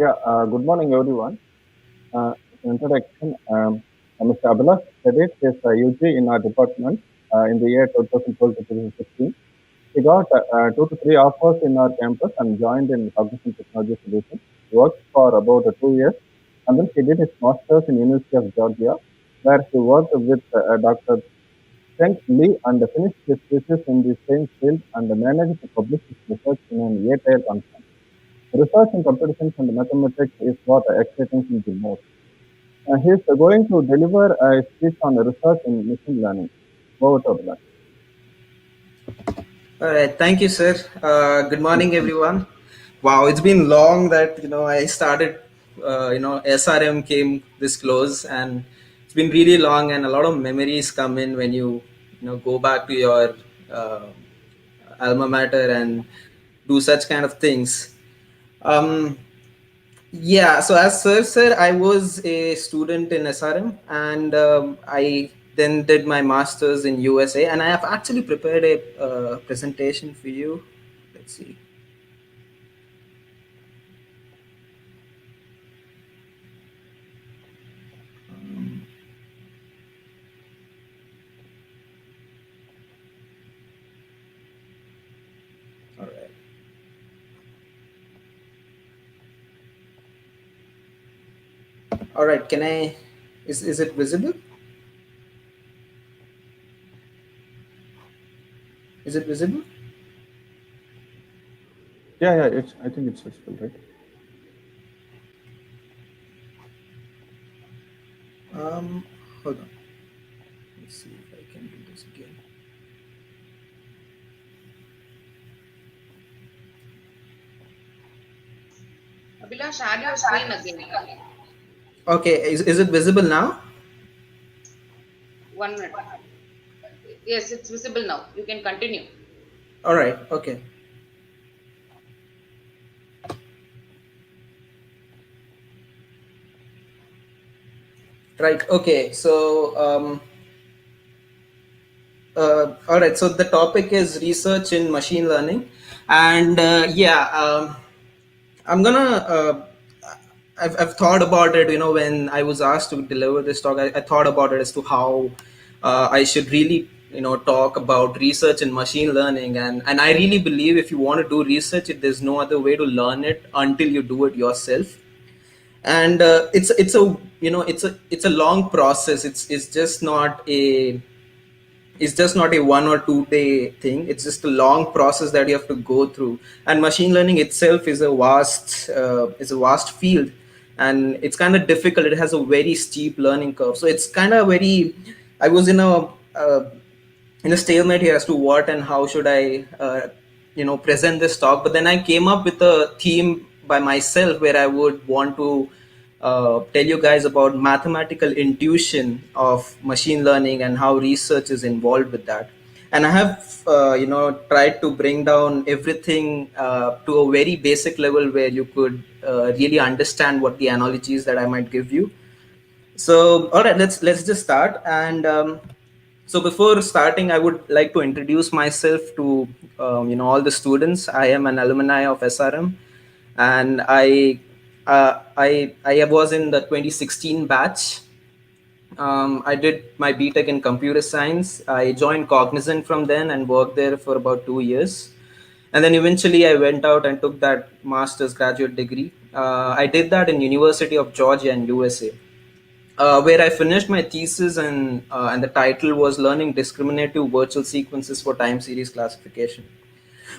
Good morning, everyone. Introduction. I'm Mr. Abhilash studied his UG in our department in the year 2012 to 2016. He got 2 to 3 offers in our campus and joined in Cognition Technology Solutions. Worked for about 2 years, and then he did his master's in University of Georgia, where he worked with Dr. Frank Lee and finished his thesis in the same field and managed to publish his research in an 8-year conference. Research in computer science and mathematics is what excites me the most. He is going to deliver a speech on research in machine learning. Over to Abhilash. All right, thank you, sir. Good morning, everyone. Wow, it's been long that I started. SRM came this close, and it's been really long, and a lot of memories come in when you go back to your uh, alma mater and do such kind of things. Um, yeah, so as sir said, I was a student in SRM, and I then did my masters in USA, and I have actually prepared a presentation for you. Let's see. All right. All right. Can I? Is it visible? Is it visible? Yeah. I think it's visible, right? Um, Hold on. Let's see if I can do this again. Abhilash, share your screen again. Okay. Is it visible now? 1 minute. Yes, it's visible now. You can continue. All right. Okay. Right. Okay. So all right, so the topic is research in machine learning, and I'm gonna. I've thought about it. When I was asked to deliver this talk, I thought about it as to how I should really, talk about research in machine learning, and I really believe if you want to do research, there's no other way to learn it until you do it yourself. And it's a it's a long process. It's just not a it's just not a 1 or 2 day thing. It's just a long process that you have to go through, and machine learning itself is a vast field, and it's kind of difficult. It has a very steep learning curve, so it's kind of very. I was uh, in a stalemate here as to what and how should I present this talk. But then I came up with a theme by myself where I would want to tell you guys about mathematical intuition of machine learning and how research is involved with that. And I have tried to bring down everything to a very basic level where you could really understand what the analogies that I might give you. So, all right, let's just start. And so, before starting, I would like to introduce myself to all the students. I am an alumni of SRM, and I was in the 2016 batch. I did my BTech in computer science. I joined Cognizant from then and worked there for about 2 years. And then eventually I went out and took that master's graduate degree. I did that in University of Georgia in USA, where I finished my thesis, and the title was "Learning Discriminative Virtual Sequences for Time Series Classification."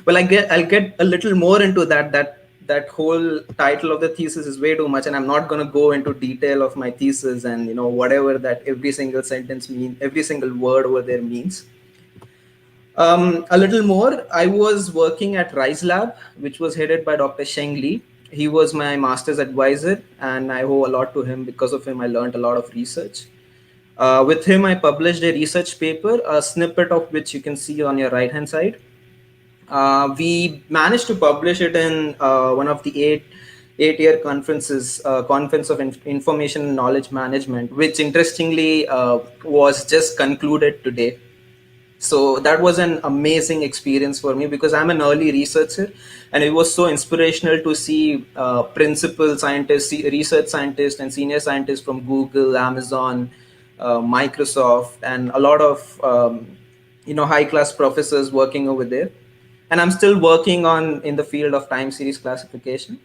Well, I'll get a little more into that. That whole title of the thesis is way too much, and I'm not going to go into detail of my thesis and whatever that every single sentence mean, every single word over there means. A little more, I was working at Rise Lab, which was headed by Dr. Sheng Li. He was my master's advisor, and I owe a lot to him. Because of him, I learned a lot of research. With him, I published a research paper, a snippet of which you can see on your right hand side. We managed to publish it in one of the eight-year conferences, Conference of Information Knowledge Management, which interestingly was just concluded today. So that was an amazing experience for me because I'm an early researcher, and it was so inspirational to see principal scientists, research scientists, and senior scientists from Google, Amazon, Microsoft, and a lot of high class professors working over there. And I'm still working on in the field of time series classification.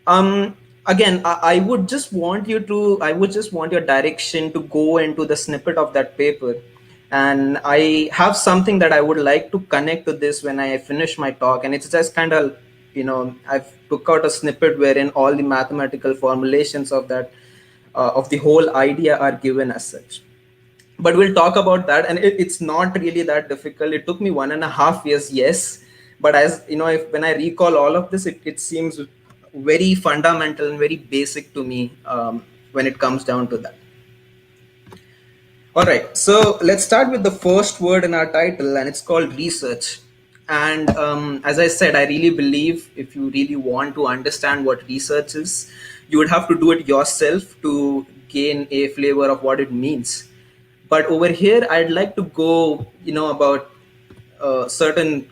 um Again, I would just want you to I would just want your direction to go into the snippet of that paper, and I have something that I would like to connect to this when I finish my talk. And it's just kind of, I've took out a snippet wherein all the mathematical formulations of that of the whole idea are given as such. But we'll talk about that, and it's not really that difficult. It took me 1.5 years, yes, but as you know, if when I recall all of this, it seems very fundamental and very basic to me, when it comes down to that. All right, so let's start with the first word in our title, and it's called research. And as I said, I really believe if you really want to understand what research is, you would have to do it yourself to gain a flavor of what it means. But over here, I'd like to go, about certain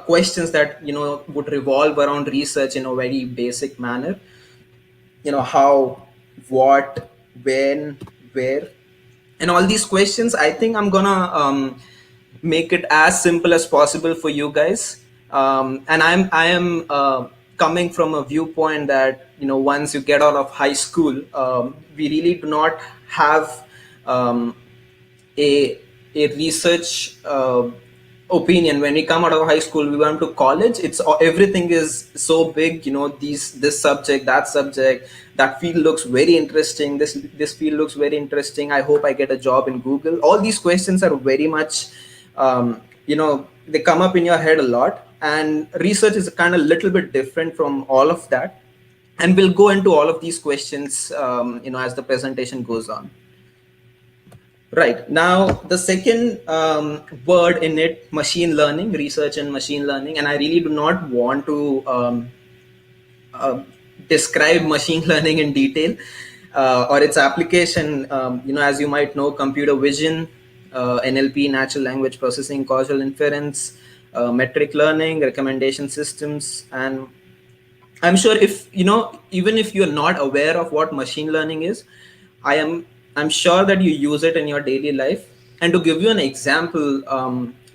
questions that would revolve around research in a very basic manner. How, what, when, where, and all these questions. I think I'm gonna make it as simple as possible for you guys. And I am coming from a viewpoint that, once you get out of high school, we really do not have um, a a research opinion. When we come out of high school, we went to college, everything is so big, this subject, that subject, that field looks very interesting, this field looks very interesting, I hope I get a job in Google. All these questions are very much, they come up in your head a lot. And research is kind of little bit different from all of that, and we'll go into all of these questions, as the presentation goes on. Right. Now, the second word in it, machine learning, research and machine learning. And I really do not want to uh, describe machine learning in detail, or its application. As you might know, computer vision, NLP, natural language processing, causal inference, metric learning, recommendation systems. And I'm sure, if even if you're not aware of what machine learning is, I am I'm sure that you use it in your daily life. And to give you an example,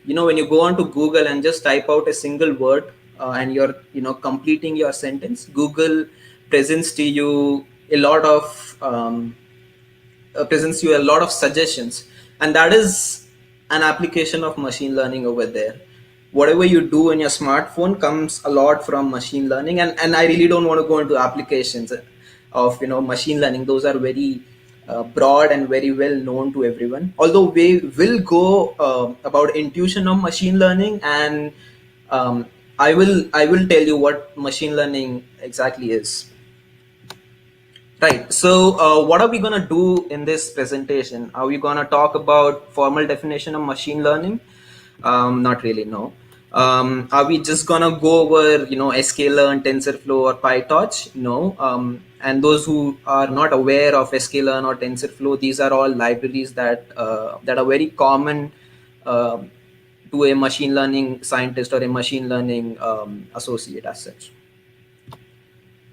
when you go onto Google and just type out a single word, and you're completing your sentence, Google presents to you a lot of presents you a lot of suggestions, and that is an application of machine learning over there. Whatever you do in your smartphone comes a lot from machine learning. And I really don't want to go into applications of machine learning. Those are very broad and very well known to everyone, although we will go about intuition of machine learning. And I will tell you what machine learning exactly is. Right. So, what are we going to do in this presentation? Are we going to talk about formal definition of machine learning? Not really, no. Are we just going to go over, sklearn, TensorFlow, or PyTorch? No. And those who are not aware of sklearn or TensorFlow, these are all libraries that are very common to a machine learning scientist or a machine learning associate as such.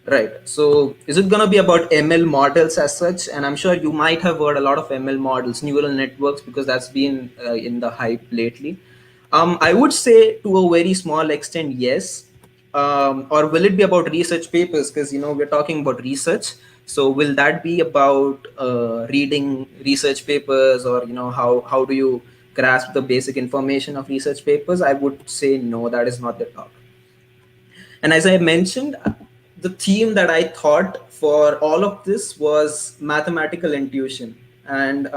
Right. So, is it going to be about ML models as such? And I'm sure you might have heard a lot of ML models, neural networks, because that's been in the hype lately. I would say to a very small extent, yes. Or will it be about research papers? Because we're talking about research. So, will that be about reading research papers, or how do you grasp the basic information of research papers? I would say no, that is not the talk. And as I mentioned, the theme that I thought for all of this was mathematical intuition. And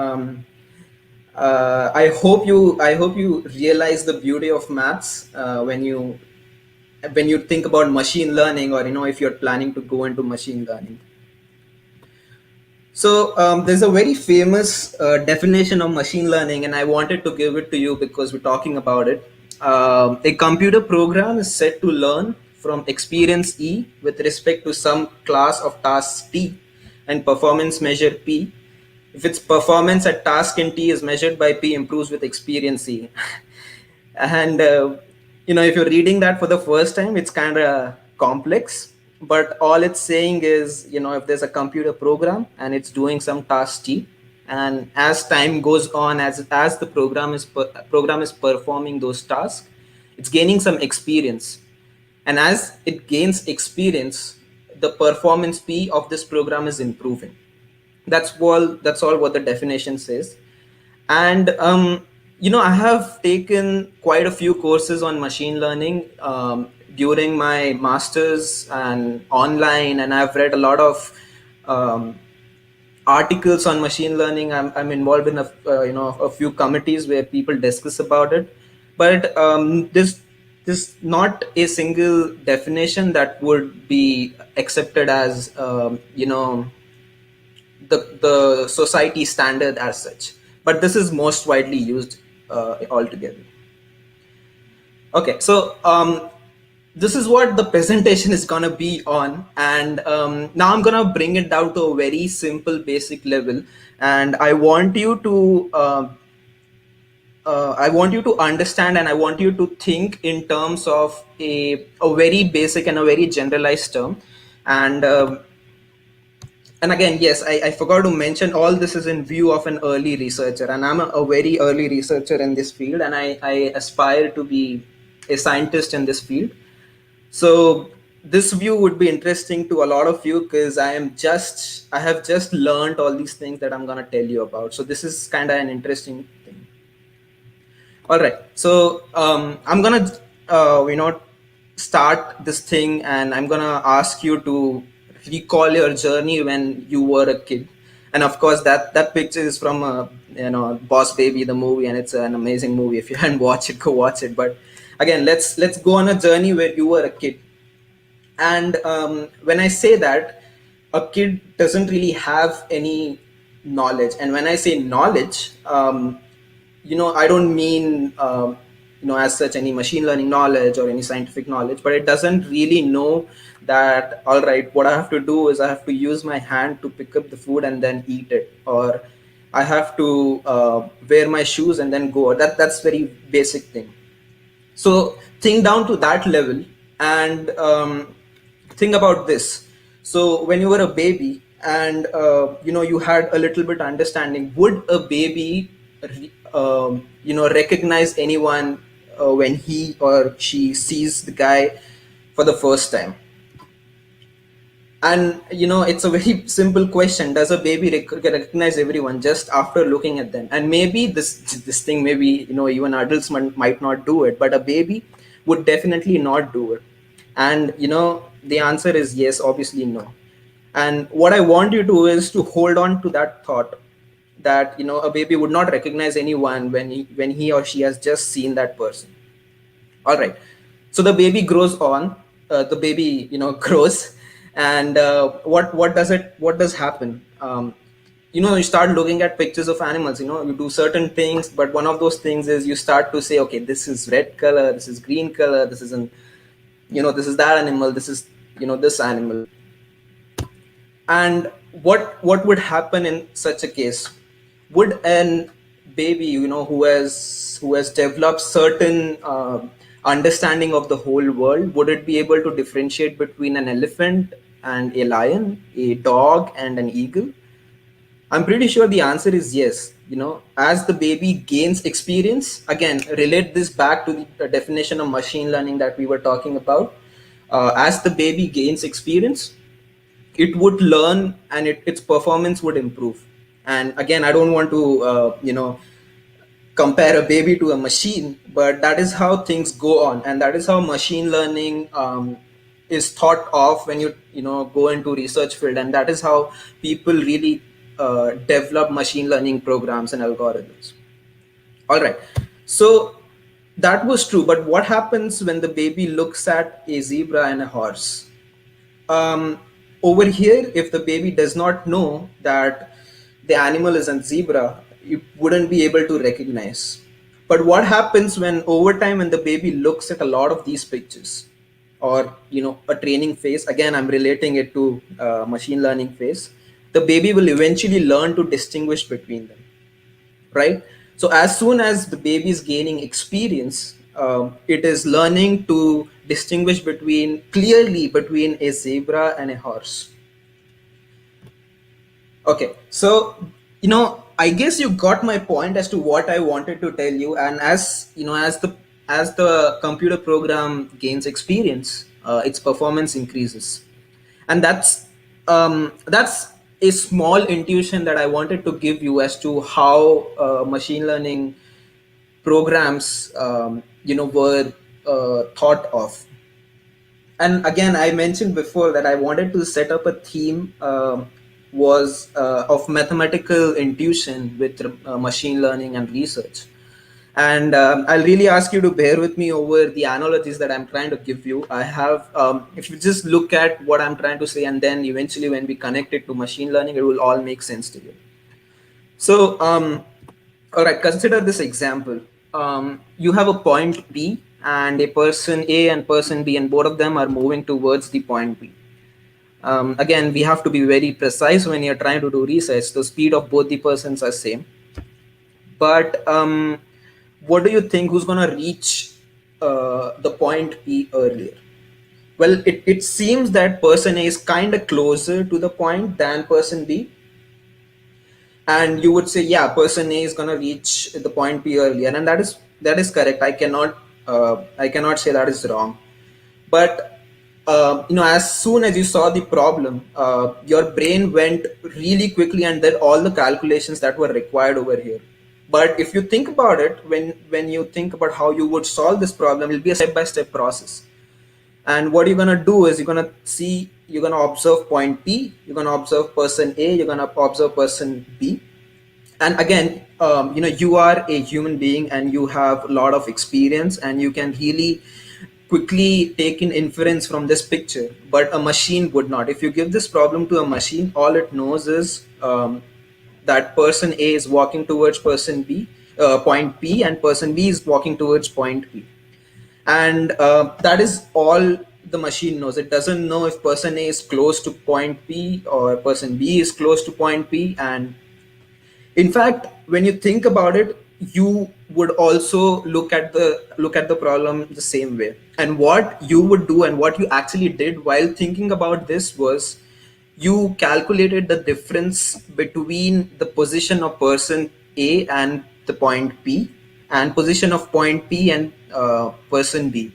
I hope you realize the beauty of maths when you think about machine learning, or if you're planning to go into machine learning. So there's a very famous definition of machine learning, and I wanted to give it to you because we're talking about it. A computer program is set to learn from experience E with respect to some class of task T and performance measure P, if its performance at task in T is measured by P improves with experience C. And if you're reading that for the first time, it's kind of complex, but all it's saying is, if there's a computer program and it's doing some task T, and as time goes on, as the program is performing those tasks, it's gaining some experience, and as it gains experience, the performance P of this program is improving. That's all what the definition says. And I have taken quite a few courses on machine learning during my masters and online, and I've read a lot of um, articles on machine learning. I'm involved in a few committees where people discuss about it, but there's not a single definition that would be accepted as the society standard as such, but this is most widely used altogether. Okay, so this is what the presentation is gonna be on, and now I'm gonna bring it down to a very simple, basic level, and I want you to understand, and I want you to think in terms of a very basic and a very generalized term, and again, yes, I forgot to mention, all this is in view of an early researcher, and I'm a very early researcher in this field, and I aspire to be a scientist in this field. So this view would be interesting to a lot of you, because I have just learned all these things that I'm going to tell you about. So this is kind of an interesting thing. All right. So I'm gonna, start this thing, and I'm gonna ask you to recall your journey when you were a kid. And of course, that picture is from Boss Baby, the movie, and it's an amazing movie. If you haven't watched it, go watch it. But again, let's go on a journey where you were a kid. And when I say that, a kid doesn't really have any knowledge, and when I say knowledge, I don't mean as such any machine learning knowledge or any scientific knowledge, but it doesn't really know that, all right, what I have to do is I have to use my hand to pick up the food and then eat it, or I have to wear my shoes and then go. That's very basic thing. So think down to that level, and think about this. So when you were a baby, and you had a little bit understanding, would a baby recognize anyone when he or she sees the guy for the first time? And it's a very simple question: does a baby recognize everyone just after looking at them? And maybe this thing, maybe even adults might not do it, but a baby would definitely not do it. And the answer is yes, obviously no. And what I want you to do is to hold on to that thought, that a baby would not recognize anyone when he or she has just seen that person. All right. So the baby grows on. The baby grows, and what does happen? You start looking at pictures of animals. You do certain things, but one of those things is you start to say, okay, this is red color, this is green color, this isn't, this is that animal, this is this animal. And what would happen in such a case? Would an baby, who has developed certain understanding of the whole world, would it be able to differentiate between an elephant and a lion, a dog and an eagle? I'm pretty sure the answer is yes. As the baby gains experience, again, relate this back to the definition of machine learning that we were talking about. As the baby gains experience, it would learn, and its performance would improve. And again, I don't want to compare a baby to a machine, but that is how things go on, and that is how machine learning is thought of when you go into research field, and that is how people really develop machine learning programs and algorithms. All right. So that was true, but what happens when the baby looks at a zebra and a horse? Over here, if the baby does not know that the animal is a zebra, you wouldn't be able to recognize. But what happens when over time, when the baby looks at a lot of these pictures, or a training phase? Again, I'm relating it to machine learning phase. the baby will eventually learn to distinguish between them, right? So as soon as the baby is gaining experience, it is learning to distinguish between clearly between a zebra and a horse. Okay, so I guess you got my point as to what I wanted to tell you. And as as the computer program gains experience, its performance increases, and that's a small intuition that I wanted to give you as to how machine learning programs were thought of. And again, I mentioned before that I wanted to set up a theme, was of mathematical intuition with machine learning and research. And I'll really ask you to bear with me over the analogies that I'm trying to give you. I have If you just look at what I'm trying to say, and then eventually when we connect it to machine learning, it will all make sense to you. So all right, consider this example. You have a point B and a person A and person B, and both of them are moving towards the point B. Again, we have to be very precise when you're trying to do research. The speed of both the persons are same. But what do you think? Who's gonna reach the point B earlier? Well, it seems that person A is kind of closer to the point than person B, and you would say, yeah, person A is gonna reach the point B earlier, and that is correct. I cannot say that is wrong. But as soon as you saw the problem, your brain went really quickly and did all the calculations that were required over here. But if you think about it, when you think about how you would solve this problem, it'll be a step-by-step process. And what you're gonna do is you're gonna observe point B, you're gonna observe person A, you're gonna observe person B. And again, you are a human being and you have a lot of experience, and you can really quickly take in inference from this picture. But a machine would not. If you give this problem to a machine, all it knows is that person A is walking towards person B, point B, and person B is walking towards point B. And that is all the machine knows. It doesn't know if person A is close to point B or person B is close to point B. And in fact, when you think about it, you would also look at the problem the same way. And what you would do and what you actually did while thinking about this was, you calculated the difference between the position of person A and the point B, and position of point B and person B.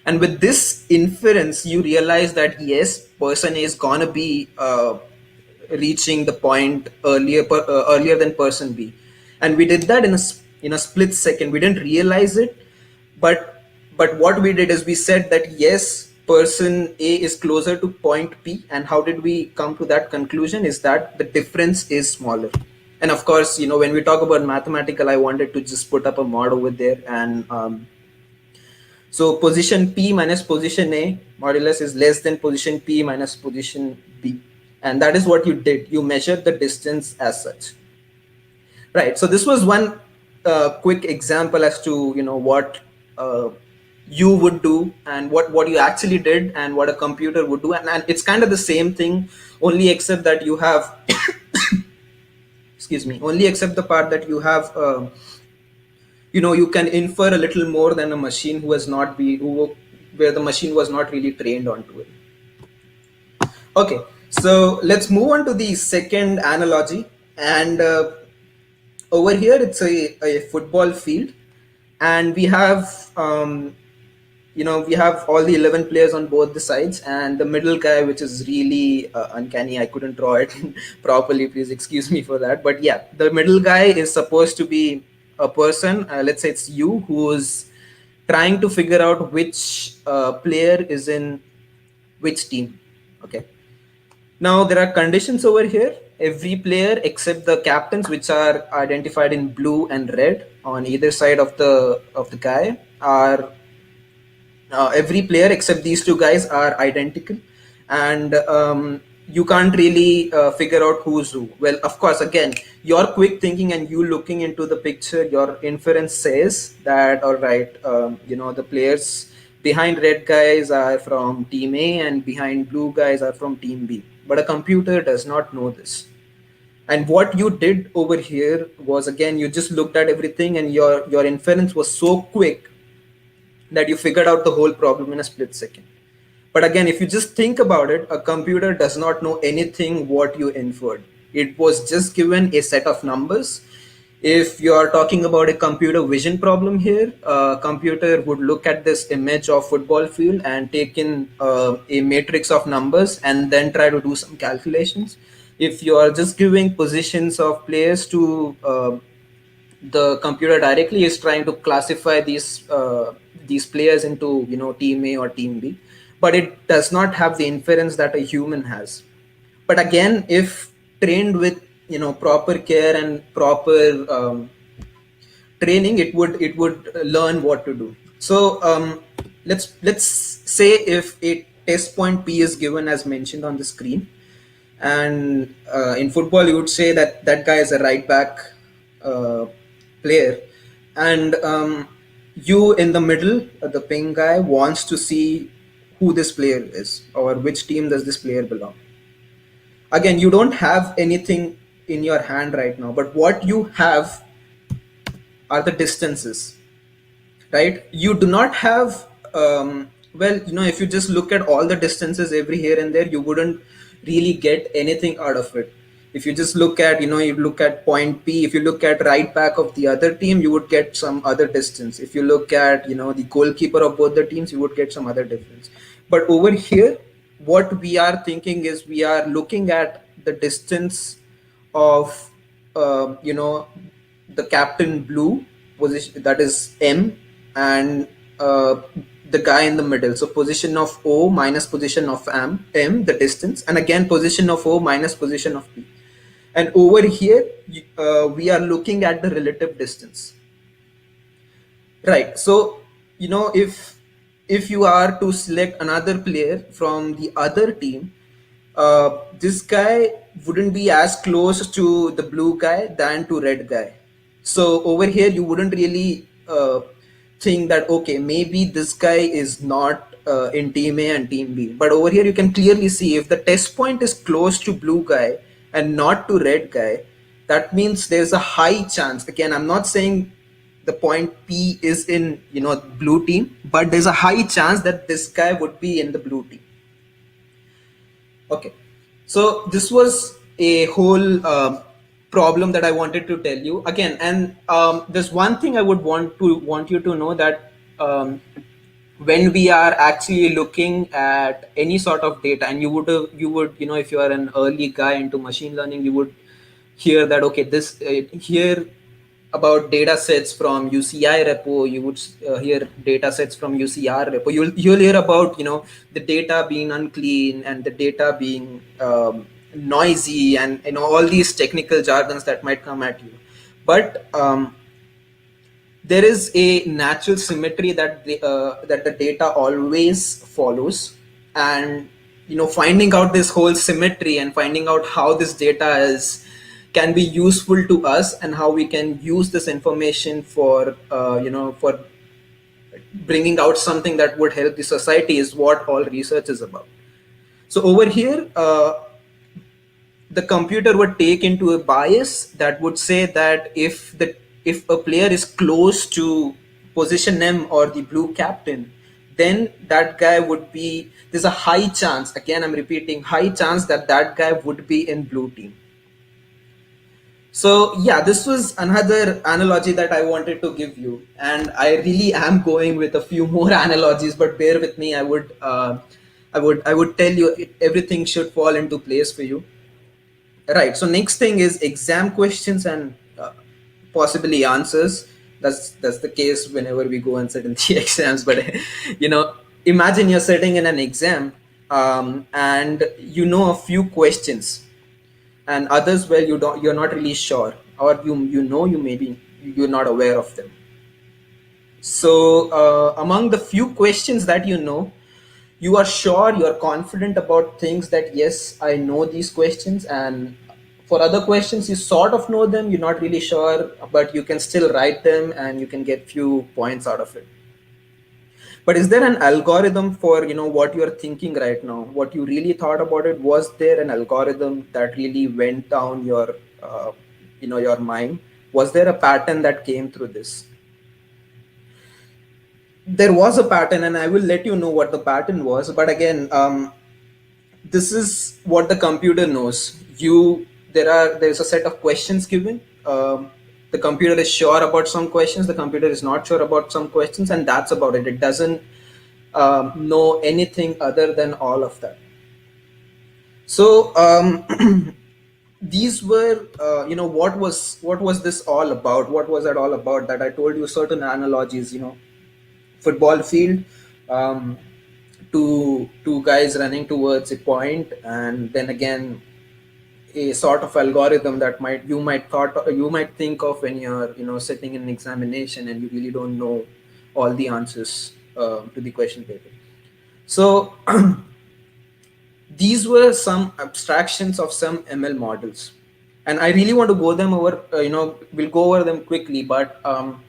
And with this inference, you realize that yes, person A is gonna be reaching the point earlier than person B. And we did that in a split second. We didn't realize it, but what we did is we said that yes, person A is closer to point B. And how did we come to that conclusion? Is that the difference is smaller. And of course, when we talk about mathematical, I wanted to just put up a mod over there. And so position P minus position A modulus is less than position P minus position B. And that is what you did. You measured the distance as such. Right. So this was one quick example as to what you would do, and what you actually did, and what a computer would do. And it's kind of the same thing, only except that you have excuse me, only except the part that you have you can infer a little more than a machine where the machine was not really trained onto it. Okay, so let's move on to the second analogy. And over here it's a football field, and we have we have all the 11 players on both the sides, and the middle guy, which is really uncanny. I couldn't draw it properly, please excuse me for that. But yeah, the middle guy is supposed to be a person, let's say it's you, who's trying to figure out which player is in which team. Okay, now there are conditions over here. Every player except the captains, which are identified in blue and red on either side of the guy, are every player except these two guys are identical. And you can't really figure out who's who. Well, of course, again, your quick thinking and you looking into the picture, your inference says that, all right, the players behind red guys are from team A and behind blue guys are from team B. but a computer does not know this. And what you did over here was, again, you just looked at everything, and your inference was so quick that you figured out the whole problem in a split second. But again, if you just think about it, a computer does not know anything what you inferred. It was just given a set of numbers. If you are talking about a computer vision problem here, a computer would look at this image of football field and take in a matrix of numbers and then try to do some calculations. If you are just giving positions of players to the computer directly, is trying to classify these players into, team A or team B, but it does not have the inference that a human has. But again, if trained with proper care and proper training, it would learn what to do. So let's say if a test point P is given as mentioned on the screen, and in football you would say that that guy is a right back uh, player, and you in the middle, the ping guy, wants to see who this player is or which team does this player belong. Again, you don't have anything in your hand right now, but what you have are the distances, right? You do not have, well, if you just look at all the distances every here and there, you wouldn't really get anything out of it. If you just look at, you look at point P, if you look at right back of the other team, you would get some other distance. If you look at, the goalkeeper of both the teams, you would get some other difference. But over here, what we are thinking is we are looking at the distance of, the captain blue position, that is M, and the guy in the middle. So position of O minus position of M, the distance, and again position of O minus position of P. And over here, we are looking at the relative distance. Right. So, if you are to select another player from the other team, this guy wouldn't be as close to the blue guy than to red guy. So over here, you wouldn't really think that, okay, maybe this guy is not in team A and team B. But over here, you can clearly see if the test point is close to blue guy and not to red guy, that means there's a high chance. Again, I'm not saying the point P is in, blue team, but there's a high chance that this guy would be in the blue team. Okay, so this was a whole problem that I wanted to tell you again. And there's one thing I would want you to know, that when we are actually looking at any sort of data, and you would, if you are an early guy into machine learning, you would hear that, okay, this here about data sets from UCI repo, you would hear data sets from UCR repo. You'll hear about, the data being unclean and the data being noisy, and all these technical jargons that might come at you. But there is a natural symmetry that the data always follows, and finding out this whole symmetry and finding out how this data is can be useful to us, and how we can use this information for for bringing out something that would help the society, is what all research is about. So over here, the computer would take into a bias that would say that if a player is close to position M or the blue captain, then that guy would be, there's a high chance, again I'm repeating, high chance that that guy would be in blue team. So yeah, this was another analogy that I wanted to give you, and I really am going with a few more analogies, but bear with me. I would tell you, everything should fall into place for you. Right. So next thing is exam questions and possibly answers. That's the case whenever we go and sit in the exams. But imagine you're sitting in an exam, and a few questions, and others, well, you're not really sure, or you maybe you're not aware of them. So among the few questions that you are sure, you are confident about things, that yes, I know these questions. And for other questions, you sort of know them, you're not really sure, but you can still write them and you can get few points out of it. But is there an algorithm for, what you're thinking right now, what you really thought about it? Was there an algorithm that really went down your your mind? Was there a pattern that came through this? There was a pattern, and I will let you know what the pattern was. But again, this is what the computer knows. There's a set of questions given. The computer is sure about some questions, the computer is not sure about some questions, and that's about it. It doesn't know anything other than all of that. So these were what was this all about? What was that all about? That I told you certain analogies, football field, um, two guys running towards a point, and then again a sort of algorithm that you might think of when you're sitting in an examination and you really don't know all the answers to the question paper. So these were some abstractions of some ML models, and I really want to go them over. We'll go over them quickly, but um,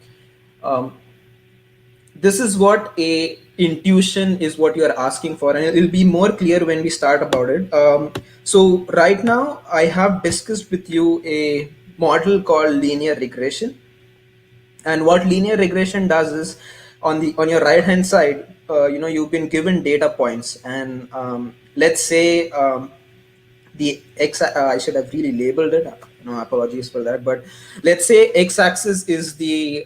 this is what a intuition is, what you are asking for, and it'll be more clear when we start about it. So right now I have discussed with you a model called linear regression. And what linear regression does is, on your right hand side, you've been given data points, and let's say the x I should have really labeled it, apologies for that, but let's say x axis is the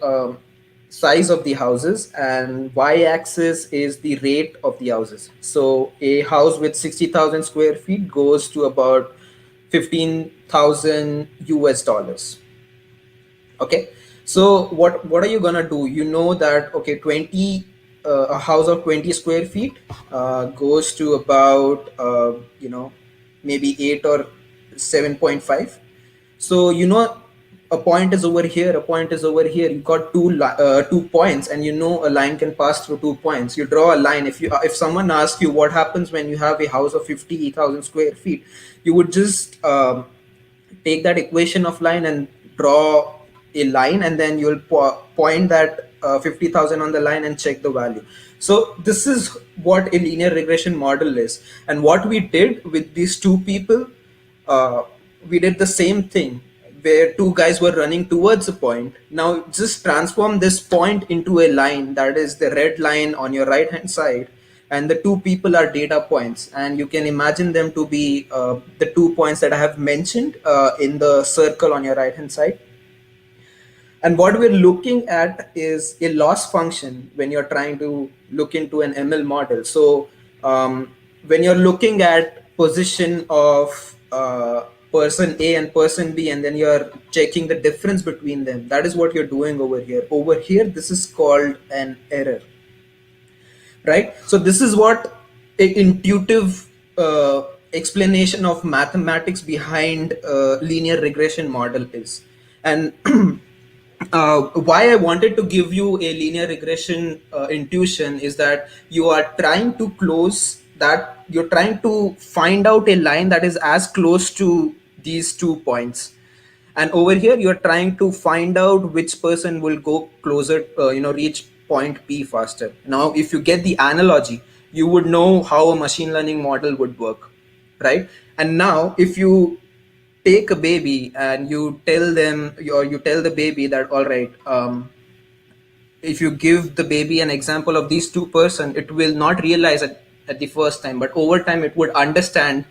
size of the houses, and y axis is the rate of the houses. So a house with 60,000 square feet goes to about 15,000 US dollars. Okay, so what are you gonna do? You know that, okay, 20 a house of 20 square feet goes to about maybe 8 or 7.5. So a point is over here, a point is over here. You got 2 points, and a line can pass through 2 points. You draw a line. If someone asks you what happens when you have a house of 50,000 square feet, you would just take that equation of line and draw a line, and then you'll point that 50,000 on the line and check the value. So this is what a linear regression model is. And what we did with these two people, uh, we did the same thing, where two guys were running towards a point. Now just transform this point into a line, that is the red line on your right hand side, and the two people are data points, and you can imagine them to be the 2 points that I have mentioned in the circle on your right hand side. And what we're looking at is a loss function when you're trying to look into an ML model. So when you're looking at position of person A and person B, and then you're checking the difference between them, that is what you're doing over here. Over here, this is called an error, right? So this is what an intuitive explanation of mathematics behind linear regression model is. And why I wanted to give you a linear regression intuition is that you are trying to close that, you're trying to find out a line that is as close to these 2 points, and over here you're trying to find out which person will go closer, reach point B faster. Now if you get the analogy, you would know how a machine learning model would work, right? And now if you take a baby and you tell them, or you tell the baby that, all right, if you give the baby an example of these two person, it will not realize it at the first time, but over time it would understand,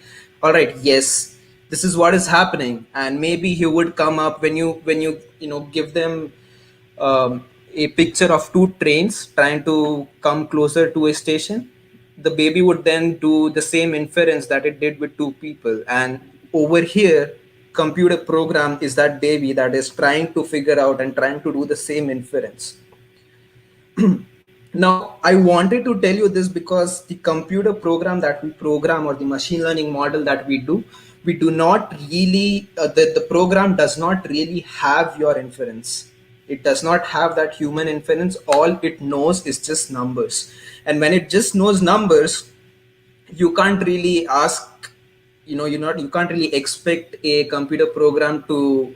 all right, yes, this is what is happening. And maybe he would come up, when you give them a picture of two trains trying to come closer to a station, the baby would then do the same inference that it did with two people. And over here, computer program is that baby that is trying to figure out and trying to do the same inference. Now, I wanted to tell you this because the computer program that we program, or the machine learning model that we do not really, the program does not really have your inference. It does not have that human inference. All it knows is just numbers. And when it just knows numbers, you can't really ask, you can't really expect a computer program to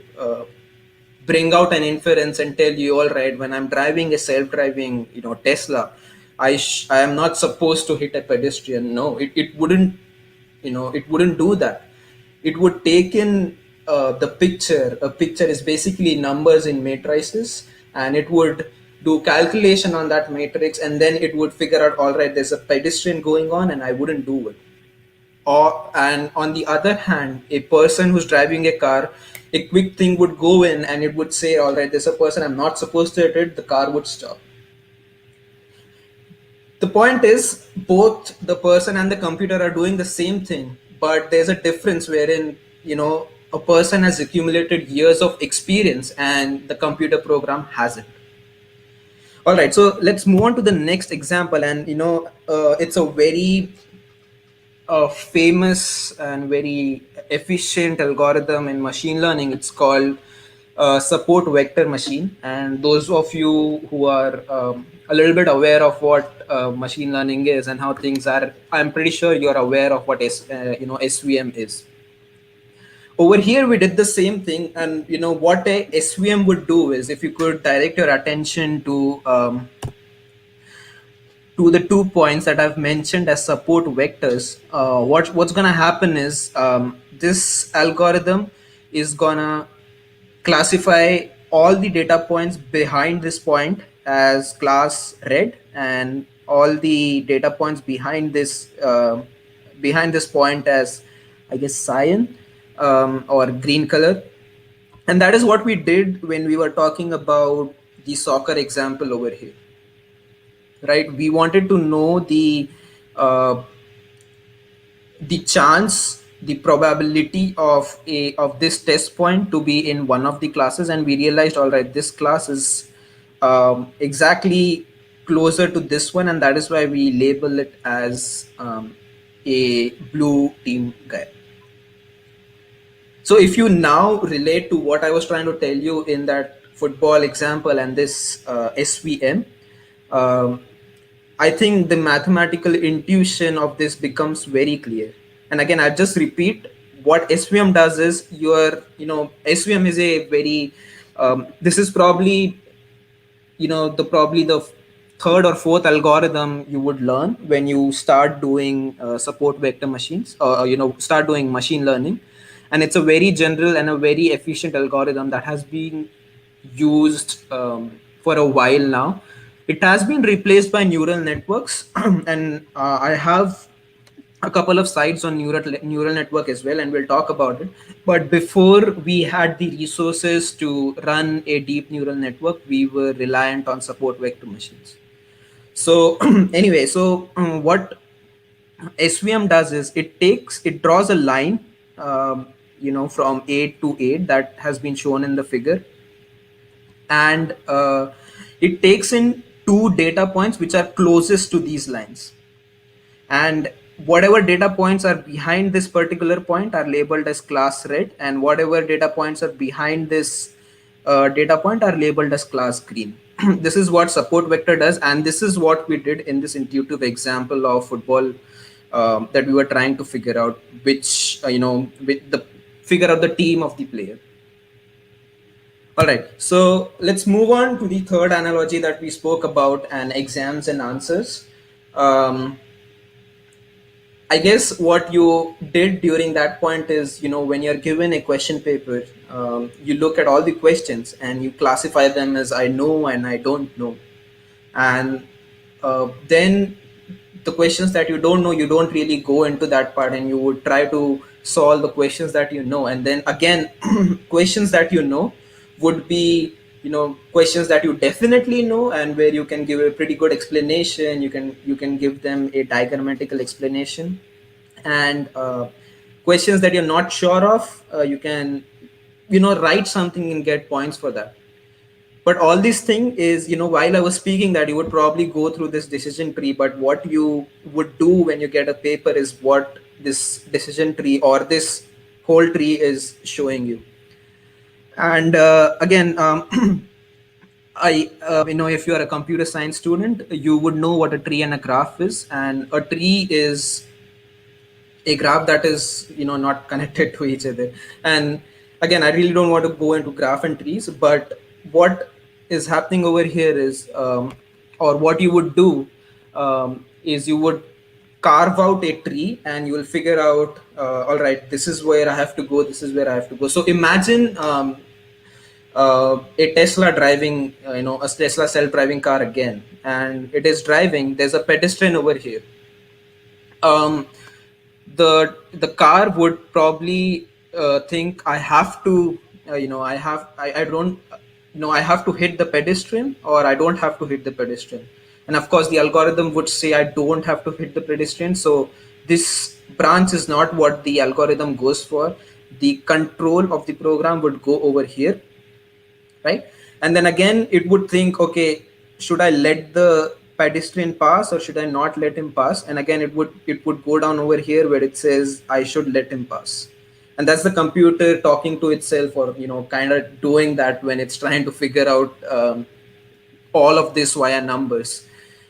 bring out an inference and tell you, all right, when I'm driving a self-driving Tesla, I am not supposed to hit a pedestrian. No, it wouldn't, it wouldn't do that. It would take in the picture. A picture is basically numbers in matrices, and it would do calculation on that matrix, and then it would figure out, all right, there's a pedestrian going on, and I wouldn't do it. Or, and on the other hand, a person who's driving a car, a quick thing would go in and it would say, all right, there's a person, I'm not supposed to hit it, the car would stop. The point is, both the person and the computer are doing the same thing, but there's a difference wherein, a person has accumulated years of experience and the computer program hasn't. All right, so let's move on to the next example. And it's a very famous and very efficient algorithm in machine learning. It's called support vector machine. And those of you who are a little bit aware of what machine learning is and how things are, I'm pretty sure you're aware of what SVM is. Over here, we did the same thing, and what a SVM would do is, if you could direct your attention to the 2 points that I've mentioned as support vectors, what's gonna happen is, this algorithm is gonna classify all the data points behind this point as class red, and all the data points behind this point as, I guess, cyan, or green color. And that is what we did when we were talking about the soccer example over here, right? We wanted to know uh, the chance, the probability of this test point to be in one of the classes, and we realized, all right, this class is exactly closer to this one, and that is why we label it as a blue team guy. So if you now relate to what I was trying to tell you in that football example and this SVM, um, I think the mathematical intuition of this becomes very clear. And again, I just repeat, what SVM does is, SVM is a very, this is probably, the third or fourth algorithm you would learn when you start doing support vector machines, or start doing machine learning. And it's a very general and a very efficient algorithm that has been used for a while now. It has been replaced by neural networks, and I have a couple of sites on neural network as well, and we'll talk about it. But before we had the resources to run a deep neural network, we were reliant on support vector machines. So anyway, so what SVM does is, it draws a line, from 8 to 8 that has been shown in the figure, and it takes in two data points which are closest to these lines, and whatever data points are behind this particular point are labeled as class red, and whatever data points are behind this data point are labeled as class green. This is what support vector does, and this is what we did in this intuitive example of football, that we were trying to figure out which, with the figure out the team of the player. All right, so let's move on to the third analogy that we spoke about, and exams and answers. um, I guess what you did during that point is, when you're given a question paper, you look at all the questions and you classify them as I know and I don't know. And then the questions that you don't know, you don't really go into that part, and you would try to solve the questions that you know. And then again, questions that you know would be, questions that you definitely know, and where you can give a pretty good explanation. You can give them a diagrammatical explanation. And questions that you're not sure of, you can, write something and get points for that. But all this thing is, while I was speaking that, you would probably go through this decision tree, but what you would do when you get a paper is what this decision tree or this whole tree is showing you. And again, if you are a computer science student, you would know what a tree and a graph is. And a tree is a graph that is, not connected to each other. And again, I really don't want to go into graph and trees, but what is happening over here is, or what you would do, is you would carve out a tree and you will figure out, all right, this is where I have to go, this is where I have to go. So imagine a Tesla driving, a Tesla self-driving car again, and it is driving. There's a pedestrian over here. Um, the car would probably think I have to, I don't, I have to hit the pedestrian or I don't have to hit the pedestrian. And of course, the algorithm would say I don't have to hit the pedestrian. So this branch is not what the algorithm goes for. The control of the program would go over here, right? And then again it would think, okay, should I let the pedestrian pass or should I not let him pass? And again it would go down over here where it says I should let him pass. And that's the computer talking to itself, or kind of doing that when it's trying to figure out all of this via numbers.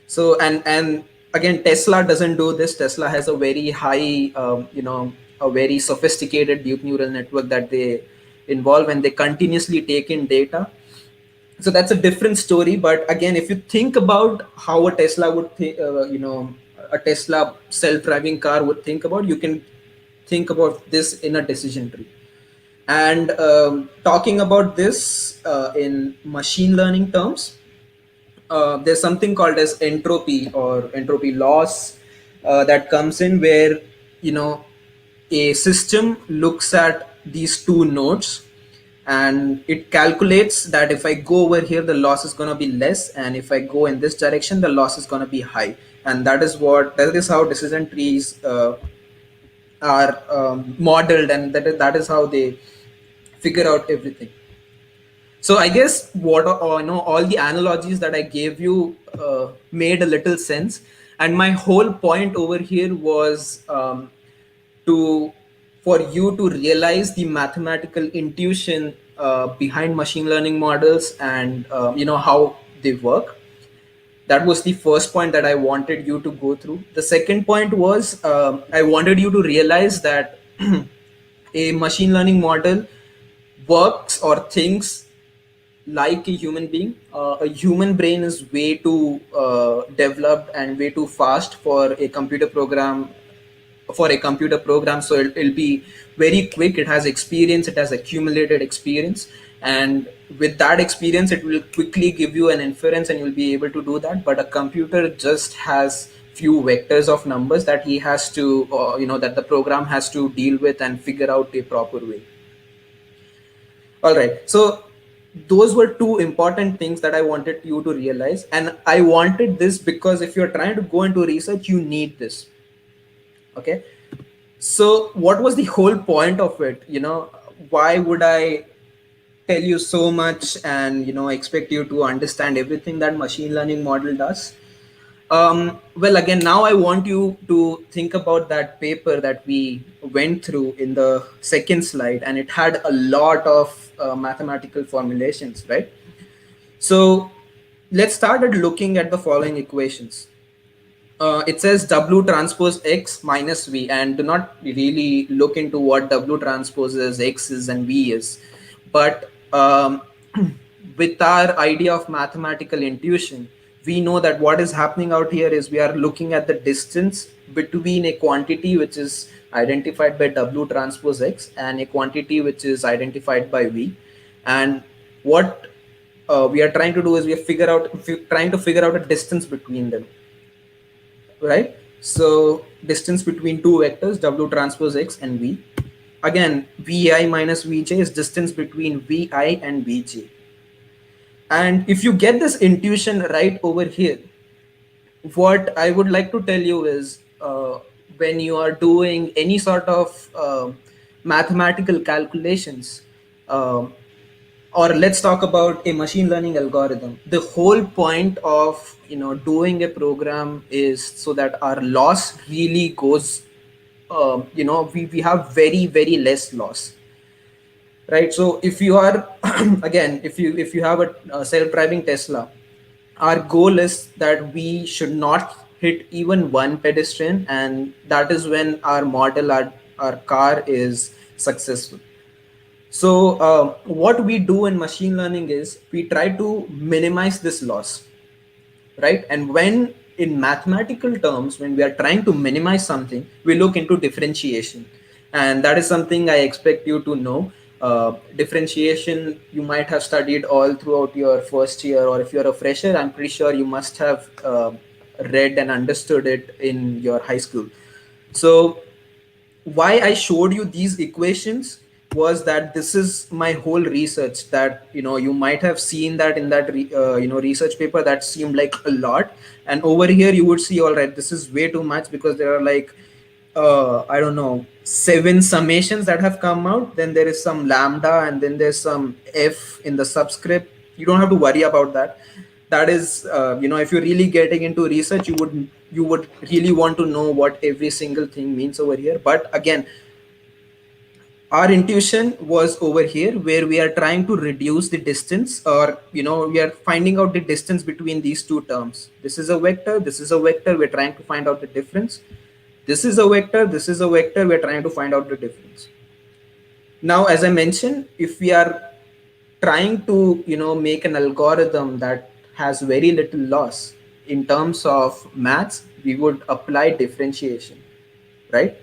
So and again, Tesla doesn't do this. Tesla has a very high a very sophisticated deep neural network that they involve, and they continuously take in data. So that's a different story. But again, if you think about how a Tesla would a Tesla self-driving car would think about, you can think about this in a decision tree. And talking about this in machine learning terms, there's something called as entropy or entropy loss that comes in, where you know a system looks at these two nodes and it calculates that if I go over here the loss is going to be less, and if I go in this direction the loss is going to be high. And that is how decision trees are modeled, and that is how they figure out everything. So I guess all the analogies that I gave you made a little sense, and my whole point over here was to for you to realize the mathematical intuition behind machine learning models, and how they work. That was the first point that I wanted you to go through. The second point was I wanted you to realize that a machine learning model works or thinks like a human being. A human brain is way too developed and way too fast for a computer program. So it'll be very quick. It has experience, it has accumulated experience, and with that experience it will quickly give you an inference and you'll be able to do that. But a computer just has few vectors of numbers that he has to that the program has to deal with and figure out a proper way. All right, so those were two important things that I wanted you to realize, and I wanted this because if you're trying to go into research you need this. Okay, so what was the whole point of it? Why would I tell you so much and expect you to understand everything that machine learning model does? Well, again, now I want you to think about that paper that we went through in the second slide, and it had a lot of mathematical formulations, right? So let's start at looking at the following equations. It says W transpose X minus V, and do not really look into what W transpose is, X is, and V is. But with our idea of mathematical intuition, we know that what is happening out here is we are looking at the distance between a quantity which is identified by W transpose X and a quantity which is identified by V. And what we are trying to do is trying to figure out a distance between them, right? So distance between two vectors, W transpose X and V. Again, Vi minus Vj is distance between Vi and Vj. And if you get this intuition right over here, what I would like to tell you is when you are doing any sort of mathematical calculations, um or let's talk about a machine learning algorithm. The whole point of doing a program is so that our loss really goes, we have very very less loss, right? So if you are again, if you have a self-driving Tesla, our goal is that we should not hit even one pedestrian, and that is when our model, our car is successful. So what we do in machine learning is we try to minimize this loss, right? And when in mathematical terms, when we are trying to minimize something, we look into differentiation, and that is something I expect you to know. Differentiation you might have studied all throughout your first year, or if you're a fresher, I'm pretty sure you must have read and understood it in your high school. So why I showed you these equations was that this is my whole research, that you might have seen that in that research paper that seemed like a lot, and over here you would see, all right, this is way too much, because there are like I don't know, 7 summations that have come out, then there is some lambda, and then there's some f in the subscript. You don't have to worry about that. That is if you're really getting into research, you would really want to know what every single thing means over here. But again, our intuition was over here, where we are trying to reduce the distance, or we are finding out the distance between these two terms. This is a vector, this is a vector, we're trying to find out the difference. This is a vector, this is a vector, we're trying to find out the difference. Now, as I mentioned, if we are trying to make an algorithm that has very little loss in terms of maths, we would apply differentiation, right?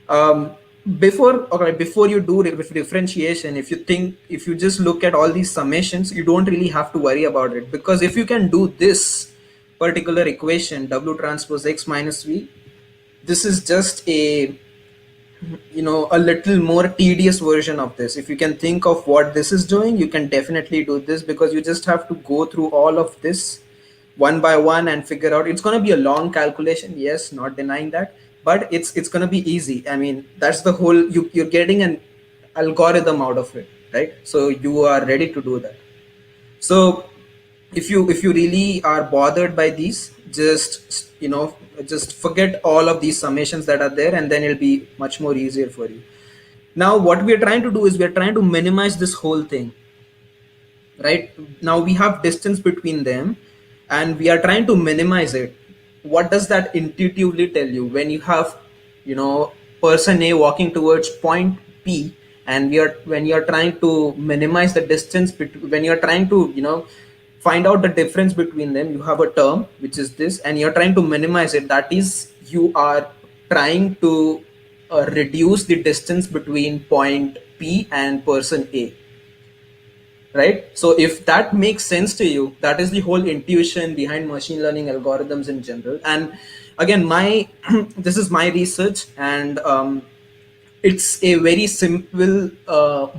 um, before you do differentiation, if you just look at all these summations, you don't really have to worry about it, because if you can do this particular equation, w transpose x minus v, this is just a little more tedious version of this. If you can think of what this is doing, you can definitely do this, because you just have to go through all of this one by one and figure out. It's going to be a long calculation, yes, not denying that, but it's going to be easy. I mean, that's the whole, you're getting an algorithm out of it, right? So you are ready to do that. So if you really are bothered by these, just forget all of these summations that are there, and then it'll be much more easier for you. Now what we are trying to do is we are trying to minimize this whole thing, right? Now we have distance between them, and we are trying to minimize it. What does that intuitively tell you? When you have person A walking towards point P, and when you're trying to minimize the distance between, when you're trying to find out the difference between them, you have a term which is this, and you're trying to minimize it. That is, you are trying to reduce the distance between point P and person A, right? So if that makes sense to you, that is the whole intuition behind machine learning algorithms in general. And again, my this is my research, and it's a very simple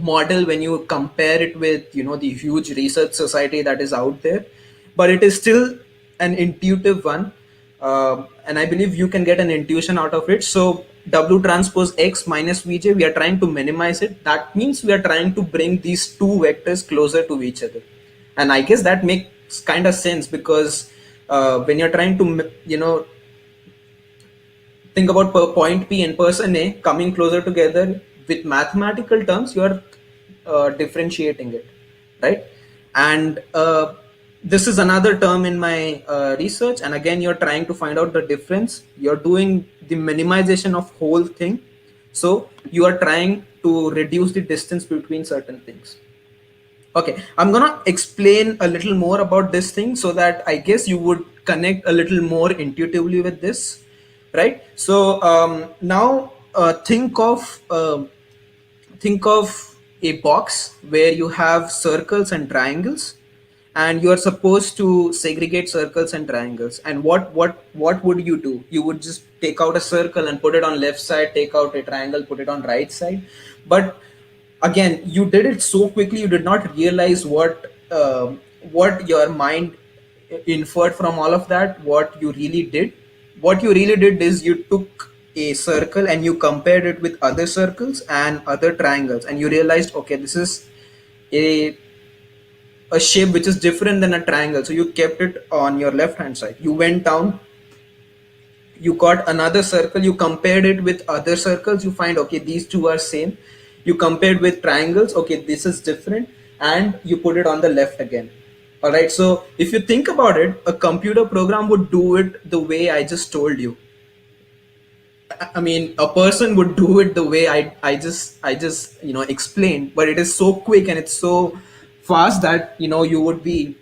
model when you compare it with the huge research society that is out there, but it is still an intuitive one. And I believe you can get an intuition out of it. So w transpose x minus vj, we are trying to minimize it. That means we are trying to bring these two vectors closer to each other, and I guess that makes kind of sense, because when you're trying to think about point P and person A coming closer together with mathematical terms, you are differentiating it, right? And this is another term in my research, and again, you're trying to find out the difference. You're doing the minimization of whole thing, so you are trying to reduce the distance between certain things. Okay, I'm gonna explain a little more about this thing, so that I guess you would connect a little more intuitively with this, right? So now think of a box where you have circles and triangles, and you are supposed to segregate circles and triangles. And what would you do? You would just take out a circle and put it on left side, take out a triangle, put it on right side. But again, you did it so quickly, you did not realize what your mind inferred from all of that. What you really did is you took a circle and you compared it with other circles and other triangles, and you realized, okay, this is a a shape which is different than a triangle, so you kept it on your left hand side. You went down, you got another circle, you compared it with other circles, you find, okay, these two are same. You compared with triangles, okay, this is different, and you put it on the left again. All right, so if you think about it, a computer program would do it the way I just told you. I mean, a person would do it the way I just explained, but it is so quick and it's so fast that it'll be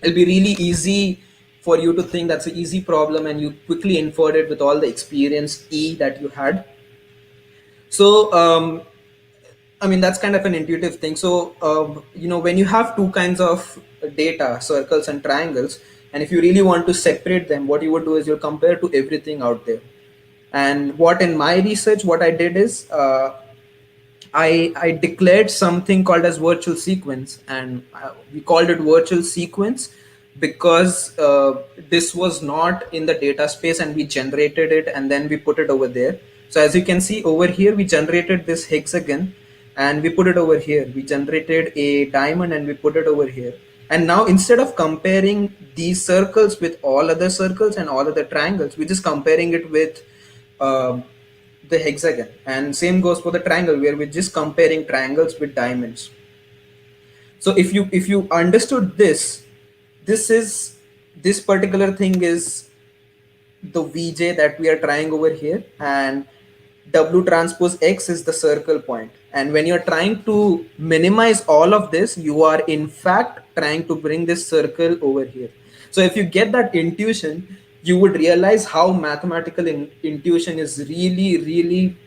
really easy for you to think that's an easy problem, and you quickly inferred it with all the experience that you had. So I mean, that's kind of an intuitive thing. So, when you have two kinds of data, circles and triangles, and if you really want to separate them, what you would do is you'll compare to everything out there. And what in my research, what I did is I declared something called as virtual sequence, and we called it virtual sequence because this was not in the data space, and we generated it and then we put it over there. So as you can see over here, we generated this hexagon and we put it over here. We generated a diamond and we put it over here. And now instead of comparing these circles with all other circles and all other triangles, we're just comparing it with um the hexagon, and same goes for the triangle where we're just comparing triangles with diamonds. So if you understood this, this is this particular thing is the vj that we are trying over here, and w transpose x is the circle point. And when you're trying to minimize all of this, you are in fact trying to bring this circle over here. So if you get that intuition, you would realize how mathematical intuition is really really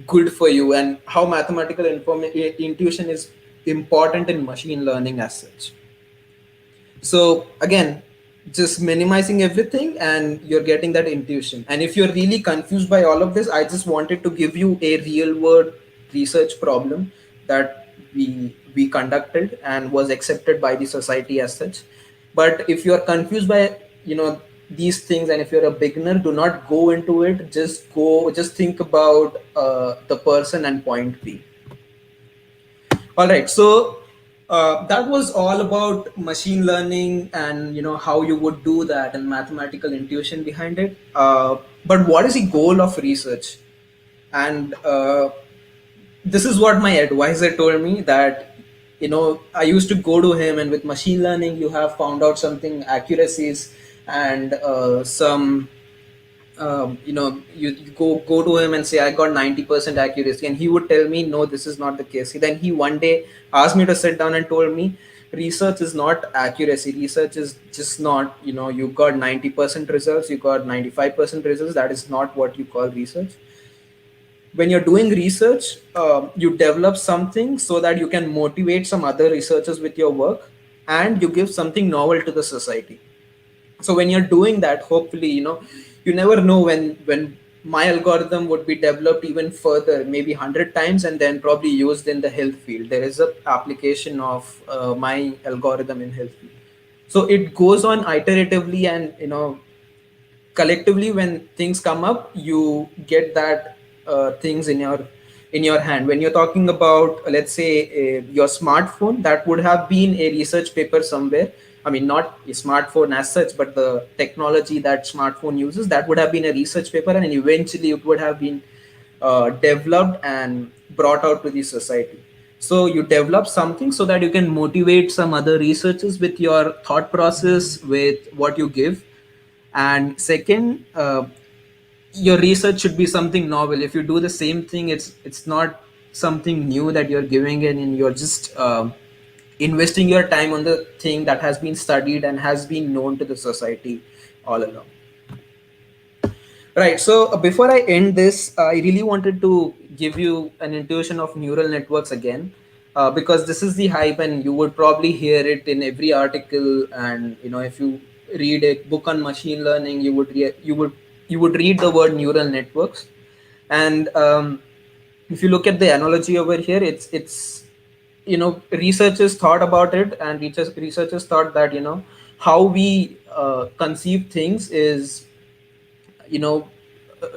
good for you, and how mathematical intuition is important in machine learning as such. So again, just minimizing everything and you're getting that intuition. And if you're really confused by all of this, I just wanted to give you a real world research problem that we conducted and was accepted by the society as such. But if you're confused by these things, and if you're a beginner, do not go into it. Just think about the person and point B. All right, so that was all about machine learning, and how you would do that and mathematical intuition behind it. But what is the goal of research? And this is what my advisor told me, that I used to go to him, and with machine learning you have found out something accuracies and some you go to him and say I got 90% accuracy, and he would tell me no, this is not the case. Then he one day asked me to sit down and told me research is not accuracy. Research is just not, you got 90% results, you got 95% results. That is not what you call research. When you're doing research, you develop something so that you can motivate some other researchers with your work, and you give something novel to the society. So when you're doing that, hopefully, you never know when my algorithm would be developed even further, maybe 100 times, and then probably used in the health field. There is a application of my algorithm in health field. So it goes on iteratively, and collectively, when things come up, you get that things in your hand. When you're talking about, let's say, your smartphone, that would have been a research paper somewhere. I mean, not a smartphone as such, but the technology that smartphone uses, that would have been a research paper, and eventually it would have been developed and brought out to the society. So you develop something so that you can motivate some other researchers with your thought process, with what you give. And second, your research should be something novel. If you do the same thing, it's not something new that you're giving in, and you're just investing your time on the thing that has been studied and has been known to the society all along. Right. So before I end this, I really wanted to give you an intuition of neural networks again, because this is the hype, and you would probably hear it in every article. And if you read a book on machine learning, you would read the word neural networks. And if you look at the analogy over here, it's researchers thought about it, and researchers thought that how we conceive things is you know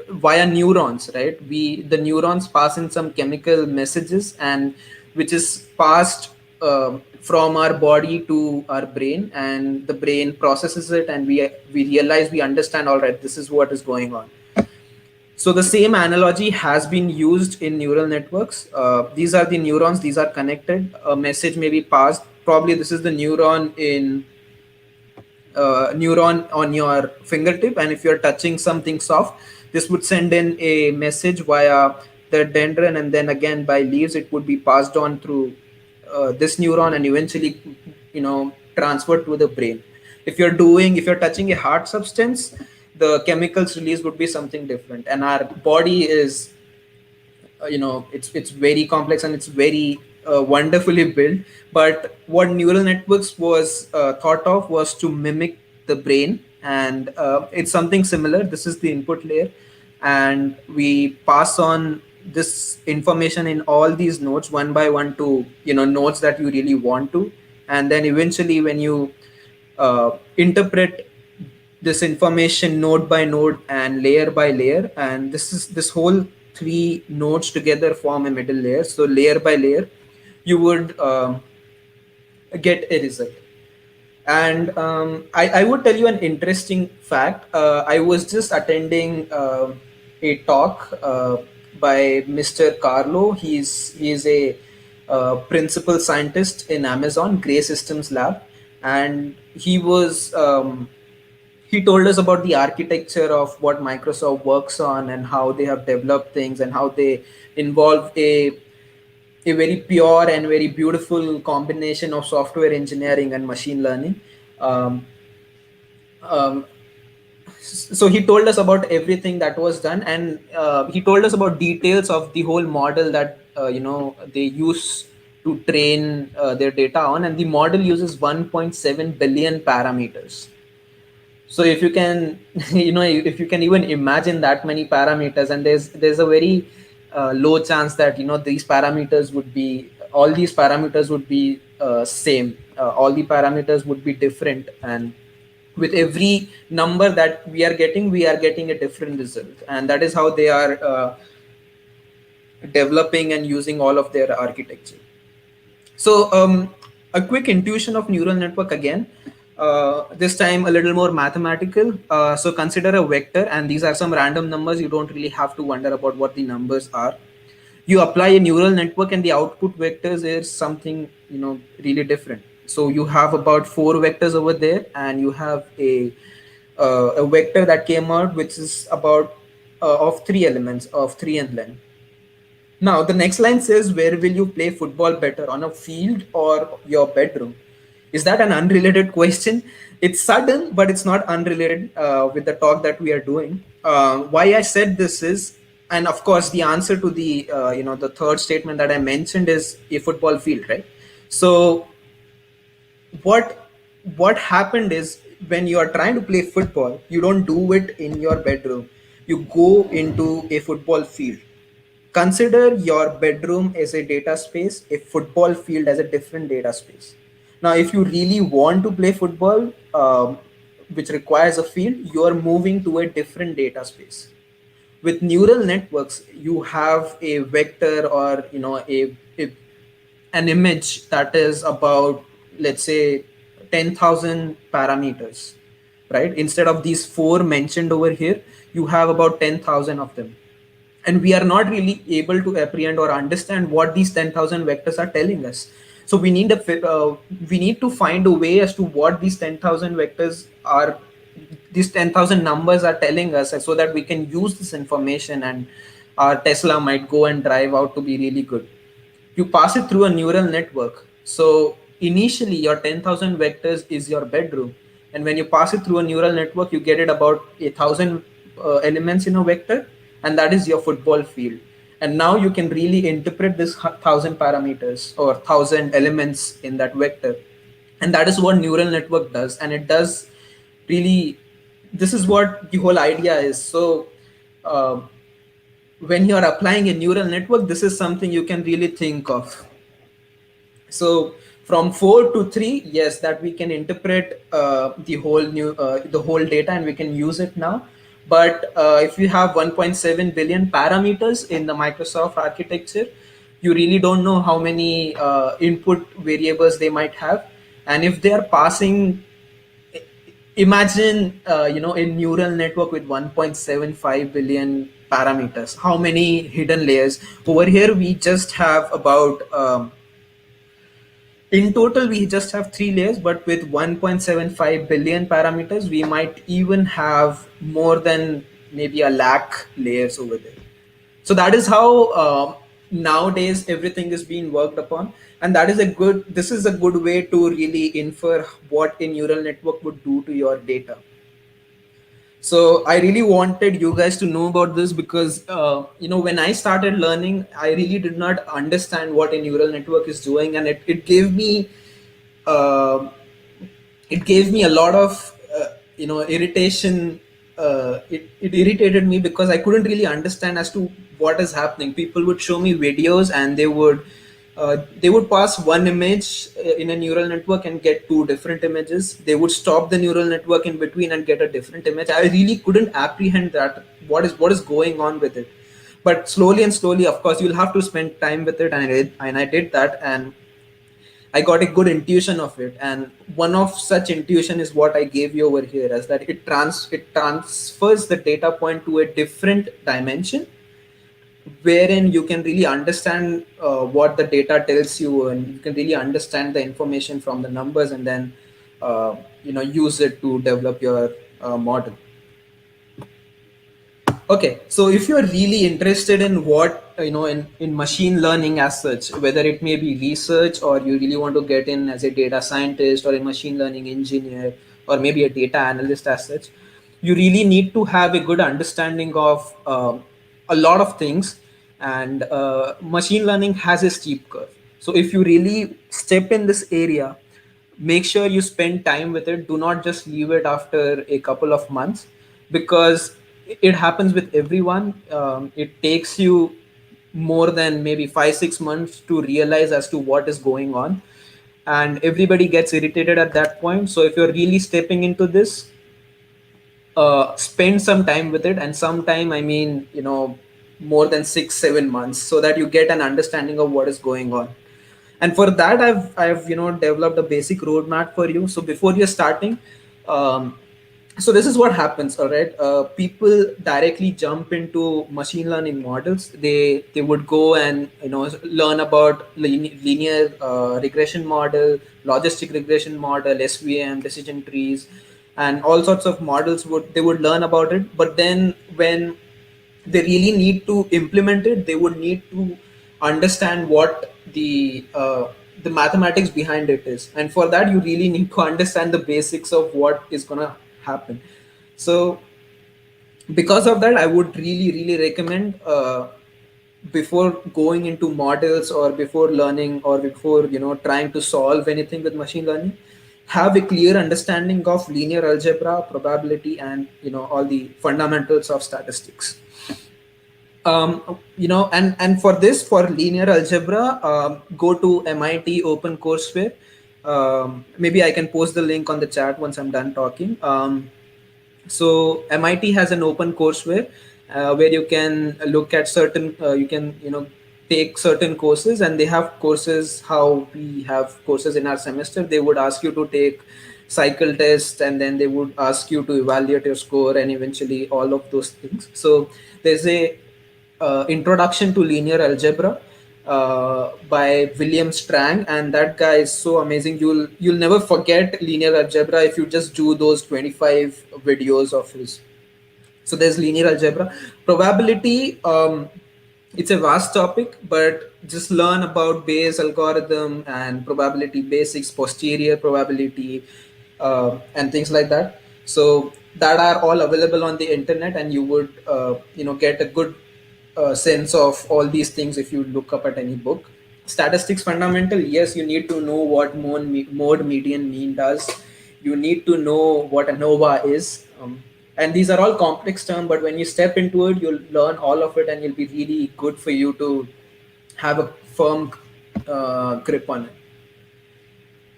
via neurons, right? The neurons pass in some chemical messages, and which is passed from our body to our brain, and the brain processes it, and we realize, we understand, all right, this is what is going on. So the same analogy has been used in neural networks. These are the neurons, these are connected, a message may be passed. Probably this is the neuron on your fingertip, and if you're touching something soft, this would send in a message via the dendron, and then again by leaves it would be passed on through this neuron, and eventually transferred to the brain. if you're touching a hard substance, the chemicals released would be something different. And our body is, it's very complex and it's very wonderfully built. But what neural networks was thought of was to mimic the brain, and it's something similar. This is the input layer, and we pass on this information in all these nodes one by one to nodes that you really want to. And then eventually when you interpret this information node by node and layer by layer, and this whole three nodes together form a middle layer. So layer by layer you would get a result. And I would tell you an interesting fact. I was just attending a talk by Mr. Carlo. He is a principal scientist in Amazon Gray Systems Lab, and he told us about the architecture of what Microsoft works on and how they have developed things and how they involve a very pure and very beautiful combination of software engineering and machine learning. Um, um, so he told us about everything that was done, and he told us about details of the whole model that they use to train their data on, and the model uses 1.7 billion parameters. So if you can if you can even imagine that many parameters, and there's a very low chance that these parameters would be all these parameters would be same. All the parameters would be different, and with every number that we are getting a different result. And that is how they are developing and using all of their architecture. So, a quick intuition of neural network again. This time a little more mathematical. So consider a vector, and these are some random numbers. You don't really have to wonder about what the numbers are. You apply a neural network, and the output vectors is something really different. So you have about four vectors over there, and you have a vector that came out which is about of three elements of 3n length. Now, the next line says, where will you play football better, on a field or your bedroom? Is that an unrelated question? It's sudden, but it's not unrelated with the talk that we are doing. Why I said this is, and of course, the answer to the the third statement that I mentioned is a football field, right? So what happened is, when you are trying to play football, you don't do it in your bedroom. You go into a football field. Consider your bedroom as a data space, a football field as a different data space. Now, if you really want to play football, which requires a field, you are moving to a different data space. With neural networks, you have a vector, or an image that is about, let's say, 10,000 parameters, right? Instead of these four mentioned over here, you have about 10,000 of them. And we are not really able to apprehend or understand what these 10,000 vectors are telling us. So we need to find a way as to what these 10,000 vectors are, these 10,000 numbers are telling us, so that we can use this information, and our Tesla might go and drive out to be really good. You pass it through a neural network. So initially your 10,000 vectors is your bedroom, and when you pass it through a neural network, you get it about 1,000 elements in a vector, and that is your football field. And now you can really interpret this 1,000 parameters or 1,000 elements in that vector, and that is what neural network does. And it does really, this is what the whole idea is. So uh, when you are applying a neural network, this is something you can really think of. So from 4 to 3, yes, that we can interpret the whole data, and we can use it now. But if you have 1.7 billion parameters in the Microsoft architecture, you really don't know how many input variables they might have. And if they are passing, imagine a neural network with 1.75 billion parameters, how many hidden layers. Over here we just have about in total we just have 3 layers, but with 1.75 billion parameters we might even have more than maybe a lakh layers over there. So that is how nowadays everything is being worked upon, and that is a good this is a good way to really infer what a neural network would do to your data. So I really wanted you guys to know about this because when I started learning, I really did not understand what a neural network is doing, and uh, it gave me a lot of irritation. It irritated me because I couldn't really understand as to what is happening. People would show me videos and they would pass one image in a neural network and get two different images. They would stop the neural network in between and get a different image. I really couldn't apprehend that what is going on with it. But slowly and slowly, of course, you'll have to spend time with it, and I did that, and I got a good intuition of it. And one of such intuition is what I gave you over here, as that it transfers the data point to a different dimension, wherein you can really understand what the data tells you, and you can really understand the information from the numbers, and then use it to develop your model. Okay, so if you're really interested in what in machine learning as such, whether it may be research, or you really want to get in as a data scientist or a machine learning engineer, or maybe a data analyst as such, you really need to have a good understanding of a lot of things. And machine learning has a steep curve. So if you really step in this area, make sure you spend time with it. Do not just leave it after a couple of months, because it happens with everyone. It takes you more than maybe 5-6 months to realize as to what is going on, and everybody gets irritated at that point. So if you're really stepping into this, spend some time with it, and sometime I mean more than 6-7 months, so that you get an understanding of what is going on. And for that, I've developed a basic roadmap for you. So before you're starting, um, so this is what happens. All right, people directly jump into machine learning models. They would go and learn about linear regression model, logistic regression model, SVM, decision trees, and all sorts of models. Would learn about it, but then when they really need to implement it, they would need to understand what the mathematics behind it is. And for that, you really need to understand the basics of what is going to happen. So because of that, I would really recommend, before going into models, or before learning, or before trying to solve anything with machine learning, have a clear understanding of linear algebra, probability, and all the fundamentals of statistics. And for this, for linear algebra, go to MIT OpenCourseware. Maybe I can post the link on the chat once I'm done talking. So MIT has an OpenCourseware, where you can look at certain you can take certain courses, and they have courses how we have courses in our semester. They would ask you to take cycle tests, and then they would ask you to evaluate your score, and eventually all of those things. So there's a Introduction to Linear Algebra by William Strang, and that guy is so amazing. You'll never forget linear algebra if you just do those 25 videos of his. So there's linear algebra, probability. It's a vast topic, but just learn about Bayes algorithm and probability basics, posterior probability, and things like that. So that are all available on the internet, and you would get a good sense of all these things if you look up at any book. Statistics fundamental, yes, you need to know what mode median mean does. You need to know what ANOVA is. And these are all complex terms, but when you step into it, you'll learn all of it, and it'll be really good for you to have a firm grip on it.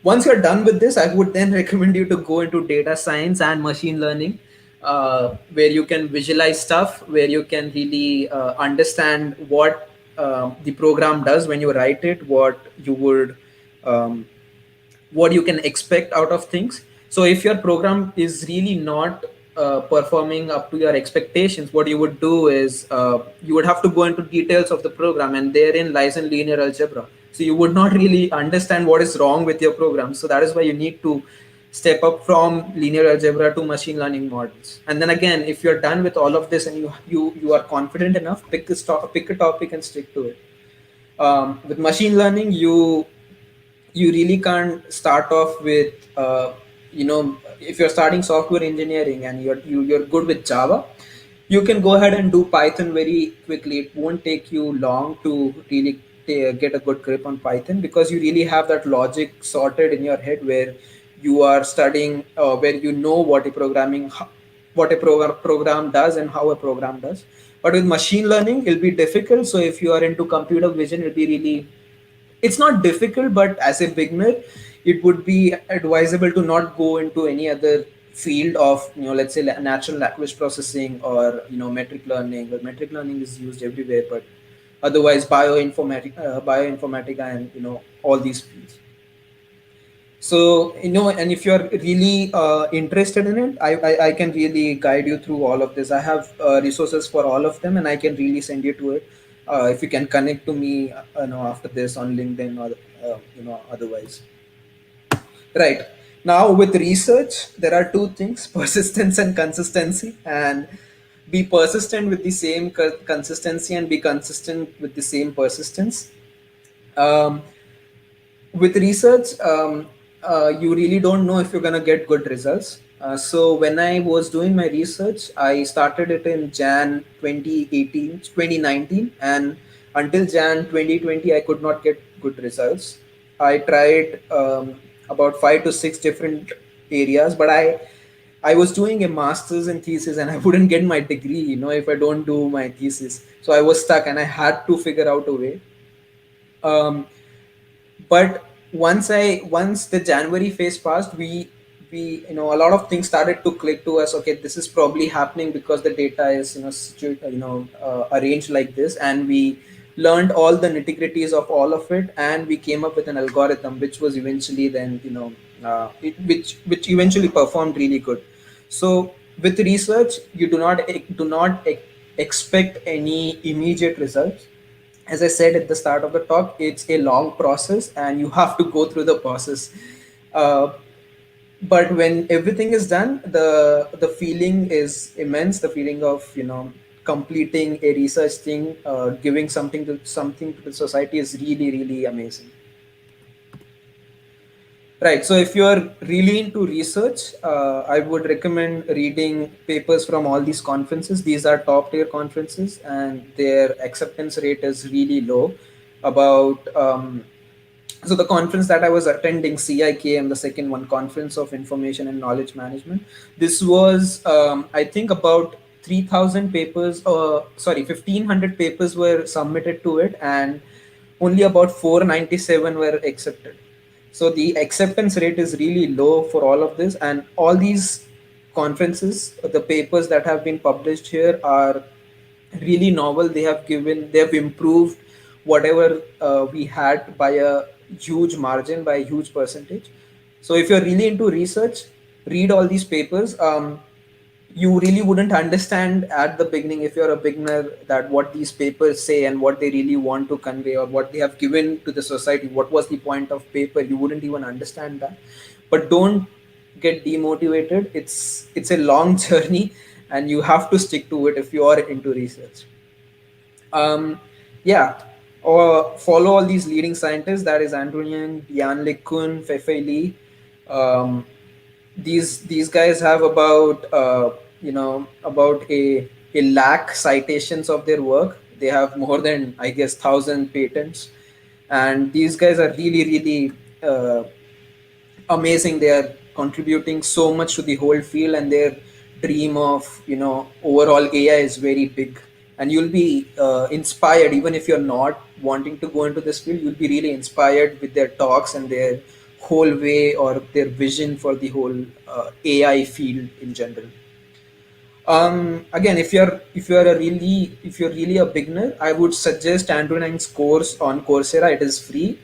Once you're done with this, I would then recommend you to go into data science and machine learning, where you can visualize stuff, where you can really understand what the program does when you write it, um, what you can expect out of things. So if your program is really not performing up to your expectations, what you would do is you would have to go into details of the program, and therein lies in linear algebra. So you would not really understand what is wrong with your program. So that is why you need to step up from linear algebra to machine learning models. And then again, if you're done with all of this, and you are confident enough, pick a topic and stick to it. With machine learning, you really can't start off with if you're starting software engineering and you're good with Java, you can go ahead and do Python very quickly. It won't take you long to really get a good grip on Python, because you really have that logic sorted in your head, where you are studying, where you know what a program does and how a program does. But with machine learning, it'll be difficult. So if you are into computer vision, it'll be really, it's not difficult, but as a beginner, it would be advisable to not go into any other field of, let's say, natural language processing, or metric learning. Well, metric learning is used everywhere, but otherwise bioinformatica, and all these fields. So, and if you're really interested in it, I can really guide you through all of this. I have resources for all of them, and I can really send you to it. If you can connect to me, after this on LinkedIn, or otherwise. Right. Now, with research, there are two things: persistence and consistency. And be persistent with the same consistency, and be consistent with the same persistence. Um, with research, you really don't know if you're going to get good results. So when I was doing my research, I started it in Jan 2018, 2019, and until Jan 2020, I could not get good results. I tried about 5 to 6 different areas, but I was doing a master's in thesis, and I wouldn't get my degree, if I don't do my thesis. So I was stuck, and I had to figure out a way. Um, but once the January phase passed, we a lot of things started to click to us. Okay, this is probably happening because the data is arranged like this, and we learned all the nitty gritties of all of it, and we came up with an algorithm which was eventually then which eventually performed really good. So with research, you do not expect any immediate results. As I said at the start of the talk, it's a long process, and you have to go through the process. Uh, but when everything is done, the feeling is immense. The feeling of completing a research thing, giving something to the society, is really, really amazing. Right. So if you are really into research, I would recommend reading papers from all these conferences. These are top tier conferences, and their acceptance rate is really low. About So the conference that I was attending, CIKM, the second one, Conference of Information and Knowledge Management. This was, I think, about 3,000 papers, 1,500 papers were submitted to it, and only about 497 were accepted. So the acceptance rate is really low for all of this, and all these conferences, the papers that have been published here are really novel. They have improved whatever we had by a huge margin, by a huge percentage. So if you're really into research, read all these papers. You really wouldn't understand at the beginning, if you're a beginner, that what these papers say and what they really want to convey, or what they have given to the society. What was the point of paper? You wouldn't even understand that. But don't get demotivated. It's a long journey, and you have to stick to it if you are into research. um, yeah, or follow all these leading scientists, that is Antonio, Jan LeCun, Feifei Li. um, these guys have about a lakh citations of their work. They have more than, I guess, 1,000 patents, and these guys are really, really amazing. They are contributing so much to the whole field, and their dream of overall AI is very big. And you'll be inspired, even if you're not wanting to go into this field. You'll be really inspired with their talks and their whole way, or their vision for the whole AI field in general. Again, if you're really a beginner, I would suggest Andrew Ng's course on Coursera. It is free.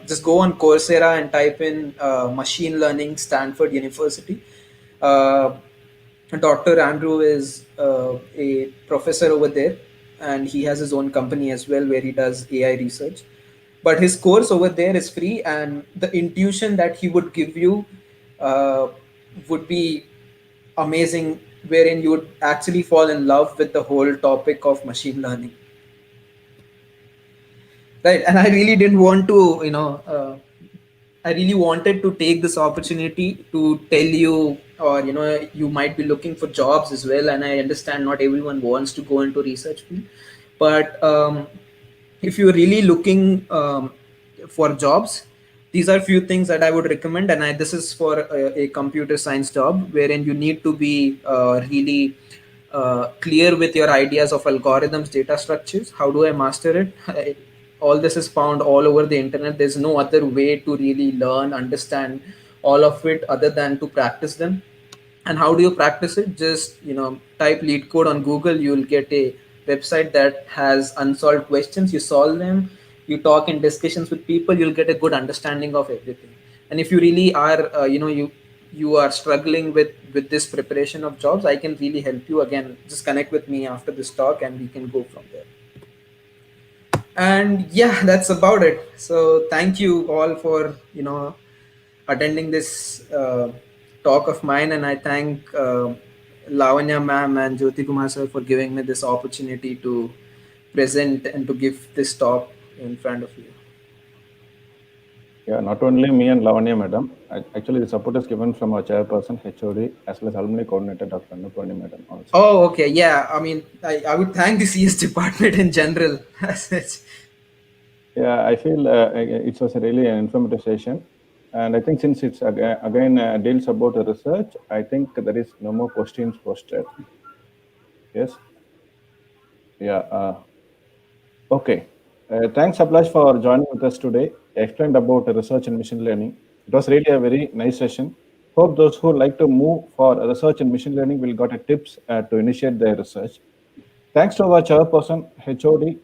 Just go on Coursera and type in machine learning, Stanford University. Uh, Dr. Andrew is a professor over there, and he has his own company as well where he does AI research. But his course over there is free, and the intuition that he would give you uh, would be amazing, wherein you would actually fall in love with the whole topic of machine learning. Right, and I really didn't want to, I really wanted to take this opportunity to tell you, or you might be looking for jobs as well, and I understand not everyone wants to go into research field, but if you're really looking for jobs, these are few things that I would recommend. And this is for a computer science job, wherein you need to be really clear with your ideas of algorithms, data structures. How do I master it? All this is found all over the internet. There's no other way to really learn, understand all of it other than to practice them. And how do you practice it? Just type lead code on Google. You'll get a website that has unsolved questions. You solve them. You talk in discussions with people. You'll get a good understanding of everything. And if you really are you are struggling with this preparation of jobs, I can really help you. Again, just connect with me after this talk and we can go from there. And yeah, that's about it. So thank you all for attending this talk of mine, and I thank Lavanya ma'am and Jyoti Kumar sir for giving me this opportunity to present and to give this talk in front of you. Yeah, not only me and Lavanya madam. Actually, the support is given from our chairperson, HOD, as well as alumni coordinator, Dr. Annapurni madam also. Oh, okay, yeah. I mean, I would thank the CS department in general as such. Yeah, I feel it was a really an informative session. And I think since it's again deals about the research, I think there is no more questions posted. Yes. Yeah. Okay. Thanks, Abhilash, for joining with us today. Explained about research and machine learning. It was really a very nice session. Hope those who like to move for research and machine learning will got a tips to initiate their research. Thanks to our chairperson, HOD,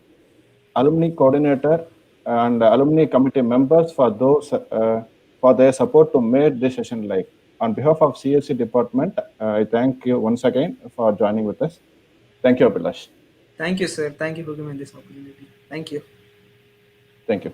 alumni coordinator, and alumni committee members for those for their support to make this session live. On behalf of CSC department, I thank you once again for joining with us. Thank you, Abhilash. Thank you, sir. Thank you for giving me this opportunity. Thank you. Thank you.